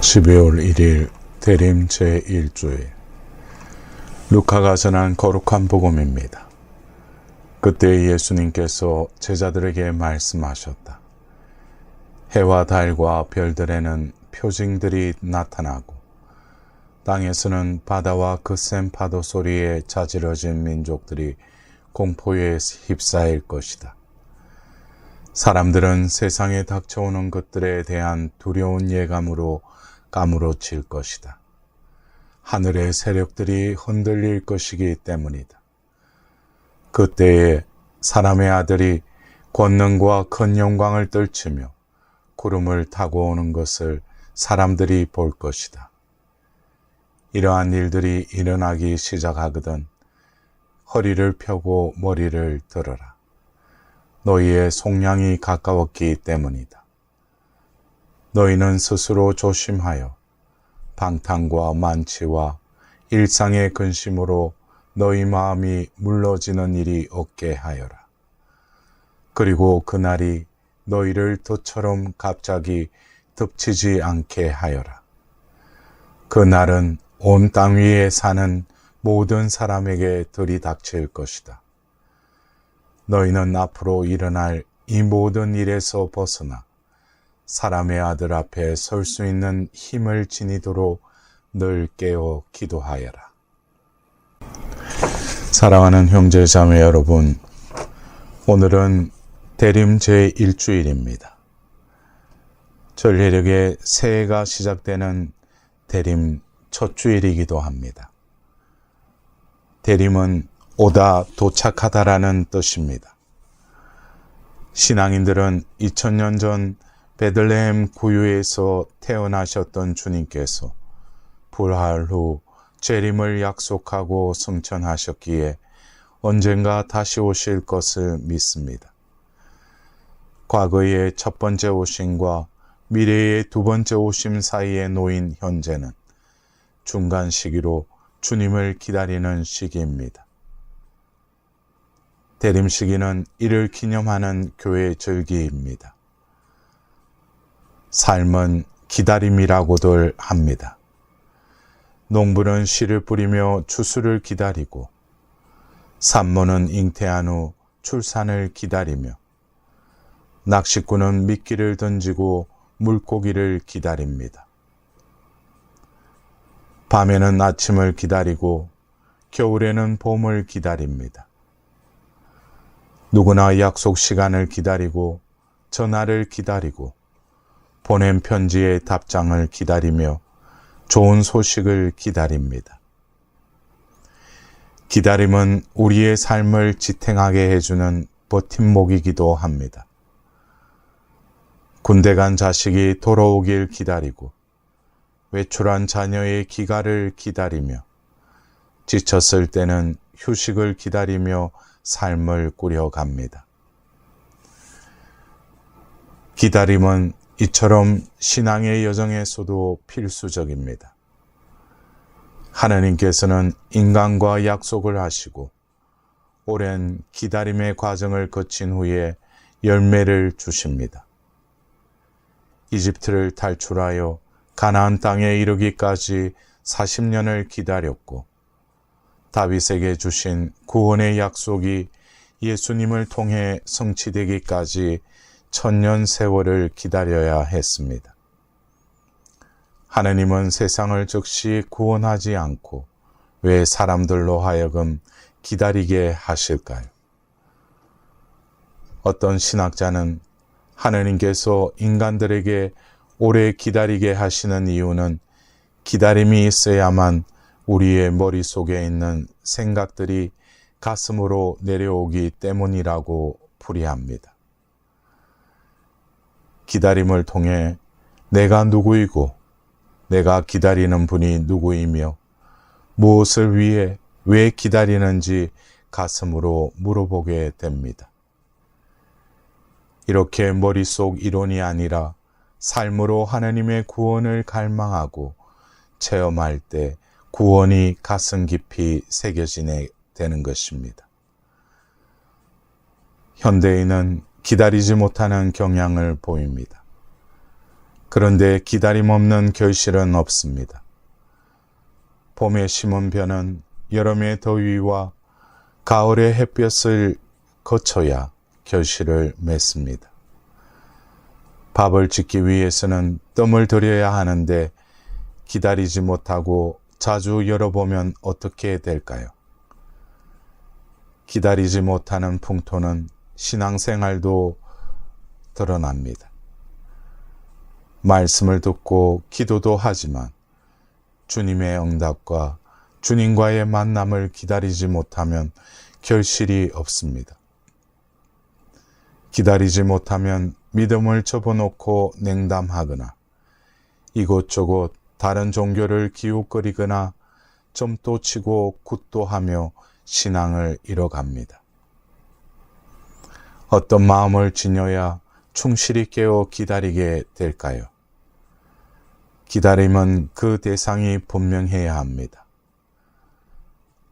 12월 1일 대림 제1주일 루카가 전한 거룩한 복음입니다. 그때 예수님께서 제자들에게 말씀하셨다. 해와 달과 별들에는 표징들이 나타나고 땅에서는 바다와 그 센 파도 소리에 자지러진 민족들이 공포에 휩싸일 것이다. 사람들은 세상에 닥쳐오는 것들에 대한 두려운 예감으로 까무러칠 것이다. 하늘의 세력들이 흔들릴 것이기 때문이다. 그때에 사람의 아들이 권능과 큰 영광을 떨치며 구름을 타고 오는 것을 사람들이 볼 것이다. 이러한 일들이 일어나기 시작하거든 허리를 펴고 머리를 들어라. 너희의 속량이 가까웠기 때문이다. 너희는 스스로 조심하여 방탕과 만취와 일상의 근심으로 너희 마음이 물러지는 일이 없게 하여라. 그리고 그날이 너희를 덫처럼 갑자기 덮치지 않게 하여라. 그날은 온 땅 위에 사는 모든 사람에게 들이닥칠 것이다. 너희는 앞으로 일어날 이 모든 일에서 벗어나 사람의 아들 앞에 설 수 있는 힘을 지니도록 늘 깨어 기도하여라. 사랑하는 형제 자매 여러분, 오늘은 대림 제1주일입니다. 전례력의 새해가 시작되는 대림 첫 주일이기도 합니다. 대림은 오다, 도착하다라는 뜻입니다. 신앙인들은 2000년 전 베들레헴 구유에서 태어나셨던 주님께서 부활 후 재림을 약속하고 승천하셨기에 언젠가 다시 오실 것을 믿습니다. 과거의 첫 번째 오심과 미래의 두 번째 오심 사이에 놓인 현재는 중간 시기로 주님을 기다리는 시기입니다. 대림 시기는 이를 기념하는 교회 절기입니다. 삶은 기다림이라고들 합니다. 농부는 씨를 뿌리며 추수를 기다리고 산모는 잉태한 후 출산을 기다리며 낚시꾼은 미끼를 던지고 물고기를 기다립니다. 밤에는 아침을 기다리고 겨울에는 봄을 기다립니다. 누구나 약속 시간을 기다리고 전화를 기다리고 보낸 편지의 답장을 기다리며 좋은 소식을 기다립니다. 기다림은 우리의 삶을 지탱하게 해주는 버팀목이기도 합니다. 군대 간 자식이 돌아오길 기다리고 외출한 자녀의 귀가를 기다리며 지쳤을 때는 휴식을 기다리며 삶을 꾸려갑니다. 기다림은 이처럼 신앙의 여정에서도 필수적입니다. 하나님께서는 인간과 약속을 하시고 오랜 기다림의 과정을 거친 후에 열매를 주십니다. 이집트를 탈출하여 가나안 땅에 이르기까지 40년을 기다렸고 다윗에게 주신 구원의 약속이 예수님을 통해 성취되기까지 1000년 세월을 기다려야 했습니다. 하나님은 세상을 즉시 구원하지 않고 왜 사람들로 하여금 기다리게 하실까요? 어떤 신학자는 하나님께서 인간들에게 오래 기다리게 하시는 이유는 기다림이 있어야만 우리의 머릿속에 있는 생각들이 가슴으로 내려오기 때문이라고 풀이합니다. 기다림을 통해 내가 누구이고 내가 기다리는 분이 누구이며 무엇을 위해 왜 기다리는지 가슴으로 물어보게 됩니다. 이렇게 머릿속 이론이 아니라 삶으로 하나님의 구원을 갈망하고 체험할 때 구원이 가슴 깊이 새겨지게 되는 것입니다. 현대인은 기다리지 못하는 경향을 보입니다. 그런데 기다림 없는 결실은 없습니다. 봄에 심은 벼는 여름의 더위와 가을의 햇볕을 거쳐야 결실을 맺습니다. 밥을 짓기 위해서는 뜸을 들여야 하는데 기다리지 못하고 자주 열어보면 어떻게 될까요? 기다리지 못하는 풍토는 신앙생활도 드러납니다. 말씀을 듣고 기도도 하지만 주님의 응답과 주님과의 만남을 기다리지 못하면 결실이 없습니다. 기다리지 못하면 믿음을 접어놓고 냉담하거나 이곳저곳 다른 종교를 기웃거리거나 점도 치고 굿도 하며 신앙을 잃어갑니다. 어떤 마음을 지녀야 충실히 깨어 기다리게 될까요? 기다림은 그 대상이 분명해야 합니다.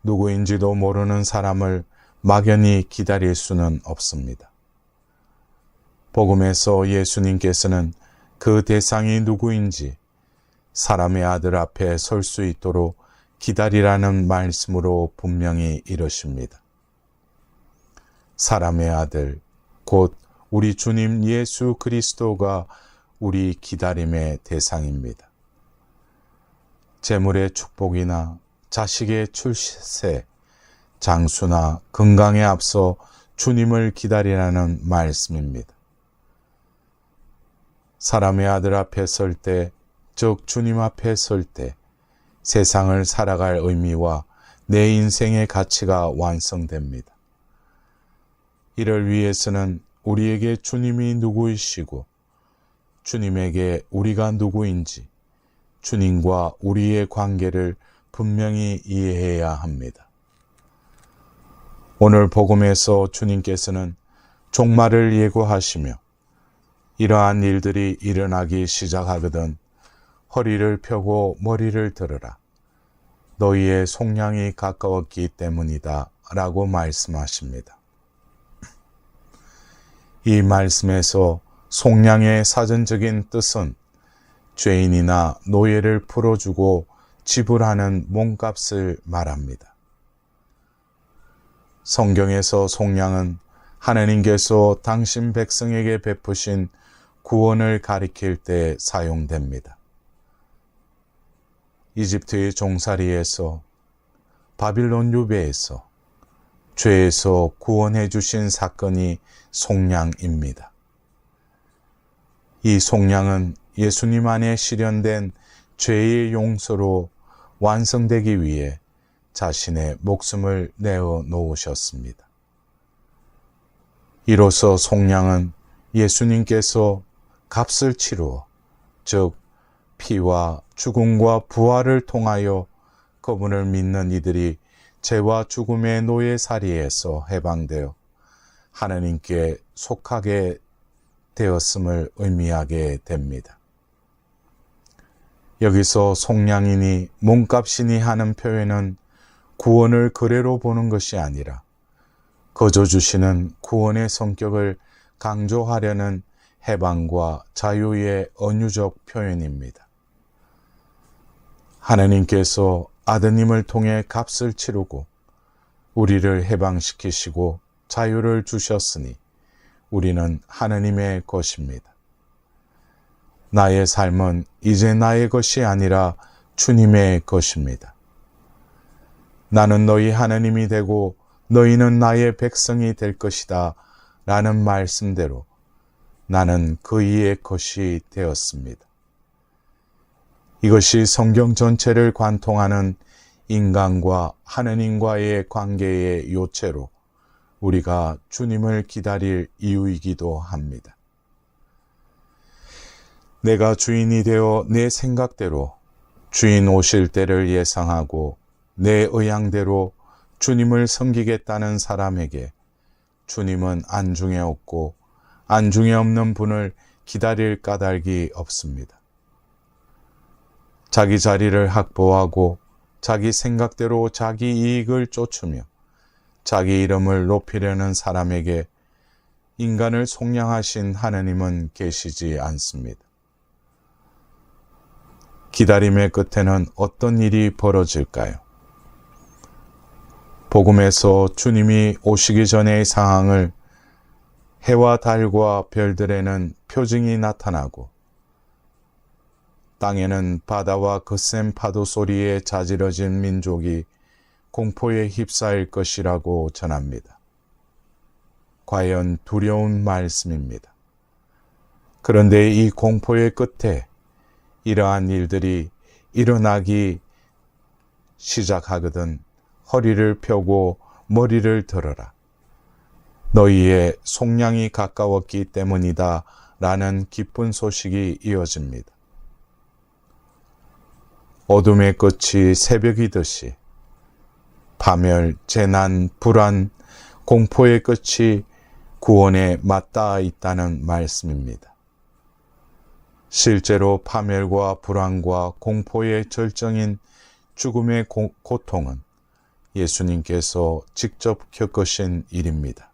누구인지도 모르는 사람을 막연히 기다릴 수는 없습니다. 복음에서 예수님께서는 그 대상이 누구인지 사람의 아들 앞에 설 수 있도록 기다리라는 말씀으로 분명히 이르십니다. 사람의 아들, 곧 우리 주님 예수 그리스도가 우리 기다림의 대상입니다. 재물의 축복이나 자식의 출세, 장수나 건강에 앞서 주님을 기다리라는 말씀입니다. 사람의 아들 앞에 설 때, 즉 주님 앞에 설 때 세상을 살아갈 의미와 내 인생의 가치가 완성됩니다. 이를 위해서는 우리에게 주님이 누구이시고 주님에게 우리가 누구인지 주님과 우리의 관계를 분명히 이해해야 합니다. 오늘 복음에서 주님께서는 종말을 예고하시며 이러한 일들이 일어나기 시작하거든 허리를 펴고 머리를 들으라. 너희의 속량이 가까웠기 때문이다 라고 말씀하십니다. 이 말씀에서 속량의 사전적인 뜻은 죄인이나 노예를 풀어주고 지불하는 몸값을 말합니다. 성경에서 속량은 하나님께서 당신 백성에게 베푸신 구원을 가리킬 때 사용됩니다. 이집트의 종살이에서 바빌론 유배에서 죄에서 구원해 주신 사건이 속량입니다. 이 속량은 예수님 안에 실현된 죄의 용서로 완성되기 위해 자신의 목숨을 내어 놓으셨습니다. 이로써 속량은 예수님께서 값을 치루어, 즉 피와 죽음과 부활을 통하여 그분을 믿는 이들이 죄와 죽음의 노예살이에서 해방되어 하나님께 속하게 되었음을 의미하게 됩니다. 여기서 속량이니 몸값이니 하는 표현은 구원을 거래로 보는 것이 아니라 거저 주시는 구원의 성격을 강조하려는 해방과 자유의 은유적 표현입니다. 하나님께서 아드님을 통해 값을 치르고 우리를 해방시키시고 자유를 주셨으니 우리는 하나님의 것입니다. 나의 삶은 이제 나의 것이 아니라 주님의 것입니다. 나는 너희 하나님이 되고 너희는 나의 백성이 될 것이다 라는 말씀대로 나는 그이의 것이 되었습니다. 이것이 성경 전체를 관통하는 인간과 하나님과의 관계의 요체로 우리가 주님을 기다릴 이유이기도 합니다. 내가 주인이 되어 내 생각대로 주인 오실 때를 예상하고 내 의향대로 주님을 섬기겠다는 사람에게 주님은 안중에 없고 안중에 없는 분을 기다릴 까닭이 없습니다. 자기 자리를 확보하고 자기 생각대로 자기 이익을 쫓으며 자기 이름을 높이려는 사람에게 인간을 속량하신 하나님은 계시지 않습니다. 기다림의 끝에는 어떤 일이 벌어질까요? 복음에서 주님이 오시기 전의 상황을 해와 달과 별들에는 표징이 나타나고 땅에는 바다와 거센 파도 소리에 자지러진 민족이 공포에 휩싸일 것이라고 전합니다. 과연 두려운 말씀입니다. 그런데 이 공포의 끝에 이러한 일들이 일어나기 시작하거든 허리를 펴고 머리를 들어라. 너희의 속량이 가까웠기 때문이다 라는 기쁜 소식이 이어집니다. 어둠의 끝이 새벽이듯이 파멸, 재난, 불안, 공포의 끝이 구원에 맞닿아 있다는 말씀입니다. 실제로 파멸과 불안과 공포의 절정인 죽음의 고통은 예수님께서 직접 겪으신 일입니다.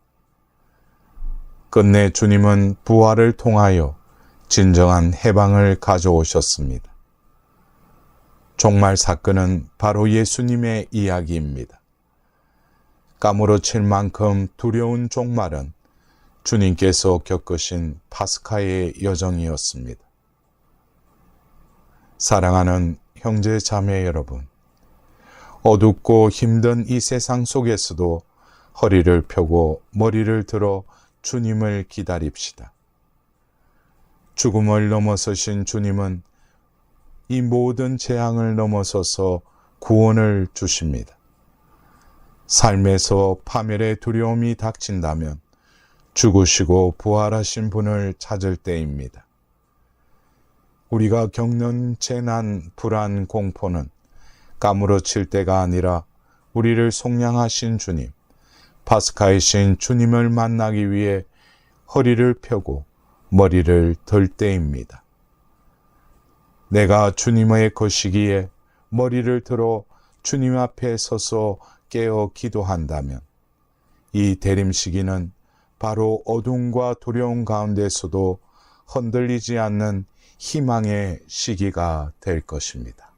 끝내 주님은 부활을 통하여 진정한 해방을 가져오셨습니다. 종말 사건은 바로 예수님의 이야기입니다. 까무러칠 만큼 두려운 종말은 주님께서 겪으신 파스카의 여정이었습니다. 사랑하는 형제 자매 여러분, 어둡고 힘든 이 세상 속에서도 허리를 펴고 머리를 들어 주님을 기다립시다. 죽음을 넘어서신 주님은 이 모든 재앙을 넘어서서 구원을 주십니다. 삶에서 파멸의 두려움이 닥친다면 죽으시고 부활하신 분을 찾을 때입니다. 우리가 겪는 재난, 불안, 공포는 까무러칠 때가 아니라 우리를 속량하신 주님, 파스카이신 주님을 만나기 위해 허리를 펴고 머리를 들 때입니다. 내가 주님의 것이기에 머리를 들어 주님 앞에 서서 깨어 기도한다면 이 대림 시기는 바로 어둠과 두려움 가운데서도 흔들리지 않는 희망의 시기가 될 것입니다.